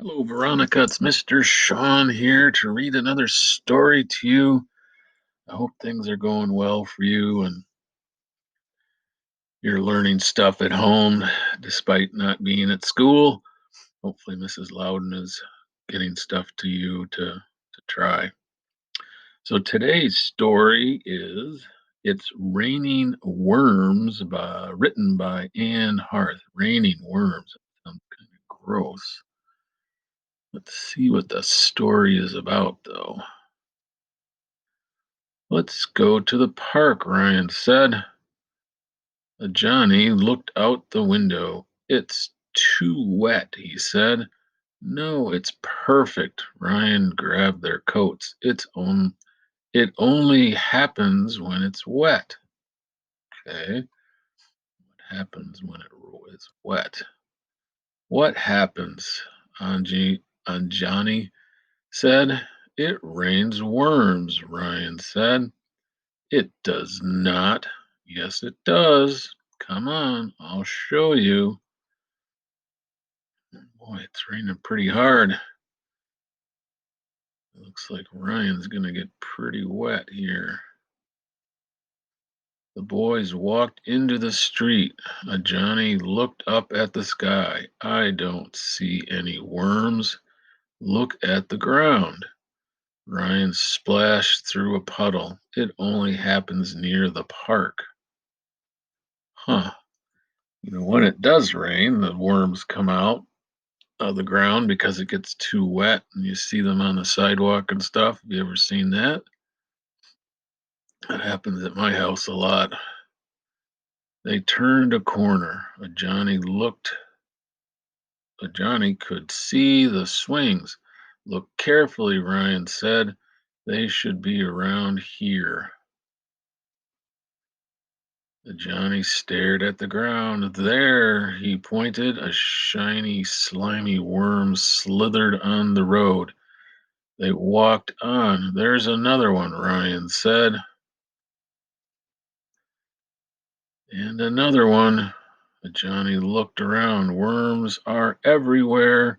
Hello, Veronica. It's Mr. Shawn here to read another story to you. I hope things are going well for you and you're learning stuff at home despite not being at school. Hopefully, Mrs. Loudin is getting stuff to you to try. So today's story is It's Raining Worms written by Anne Harth. Raining Worms. Sounds kind of gross. Let's see what the story is about, though. Let's go to the park, Ryan said. Johnny looked out the window. It's too wet, he said. No, it's perfect. Ryan grabbed their coats. It only happens when it's wet. Okay. What happens when it is wet? What happens? Johnny said. It rains worms, Ryan said. It does not. Yes, it does. Come on, I'll show you. Boy, it's raining pretty hard. It looks like Ryan's going to get pretty wet here. The boys walked into the street. Johnny looked up at the sky. I don't see any worms. Look at the ground. Ryan splashed through a puddle. It only happens near the park. Huh. When it does rain, the worms come out of the ground because it gets too wet and you see them on the sidewalk and stuff. Have you ever seen that? That happens at my house a lot. They turned a corner. Johnny could see the swings. Look carefully, Ryan said. They should be around here. Johnny stared at the ground. There, he pointed. A shiny, slimy worm slithered on the road. They walked on. There's another one, Ryan said. And another one. Johnny looked around. Worms are everywhere.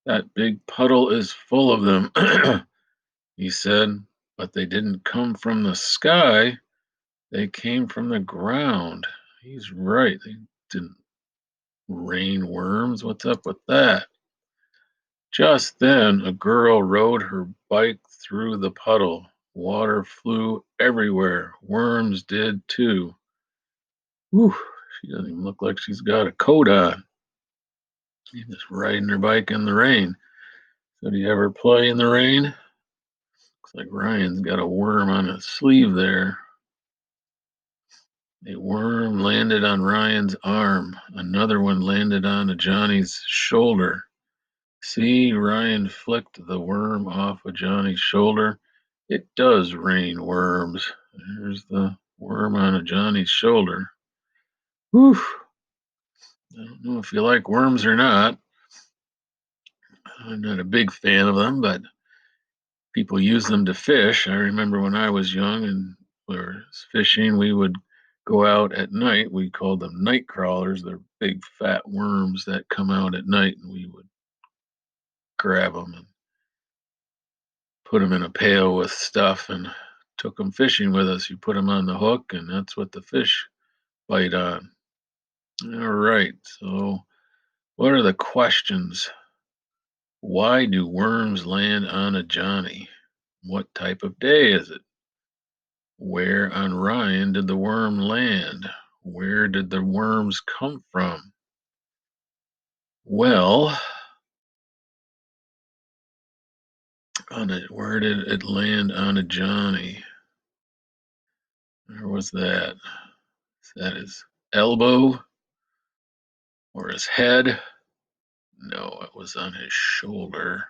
That big puddle is full of them, he said. But they didn't come from the sky. They came from the ground. He's right. They didn't rain worms. What's up with that? Just then, a girl rode her bike through the puddle. Water flew everywhere. Worms did too. Whew, she doesn't even look like she's got a coat on. She's just riding her bike in the rain. So, do you ever play in the rain? Looks like Ryan's got a worm on his sleeve there. A worm landed on Ryan's arm. Another one landed on Johnny's shoulder. See, Ryan flicked the worm off of Johnny's shoulder. It does rain worms. There's the worm on Johnny's shoulder. Whew. I don't know if you like worms or not. I'm not a big fan of them, but people use them to fish. I remember when I was young and we were fishing, we would go out at night. We called them night crawlers. They're big fat worms that come out at night, and we would grab them and put them in a pail with stuff and took them fishing with us. You put them on the hook, and that's what the fish bite on. All right. So, what are the questions? Why do worms land on a Johnny? What type of day is it? Where on Ryan did the worm land? Where did the worms come from? Well, where did it land on a Johnny? Where was that? Is that his elbow or his head? No, it was on his shoulder.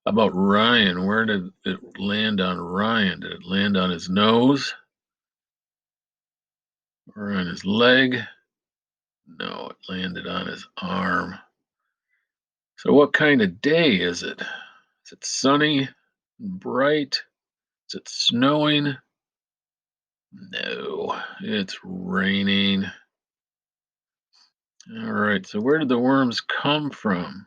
How about Ryan? Where did it land on Ryan? Did it land on his nose or on his leg? No, it landed on his arm. So, what kind of day is it? Is it sunny, bright? Is it snowing? No, it's raining. All right, so where did the worms come from?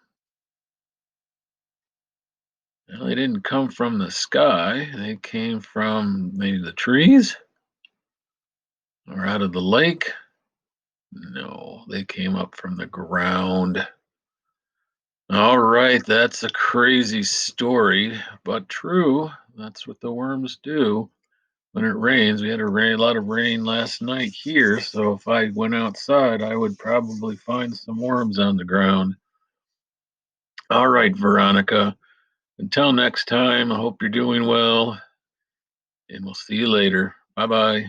Well, they didn't come from the sky. They came from maybe the trees or out of the lake. No, they came up from the ground. All right, that's a crazy story, but true. That's what the worms do when it rains. We had a lot of rain last night here, so if I went outside, I would probably find some worms on the ground. All right, Veronica. Until next time, I hope you're doing well, and we'll see you later. Bye bye.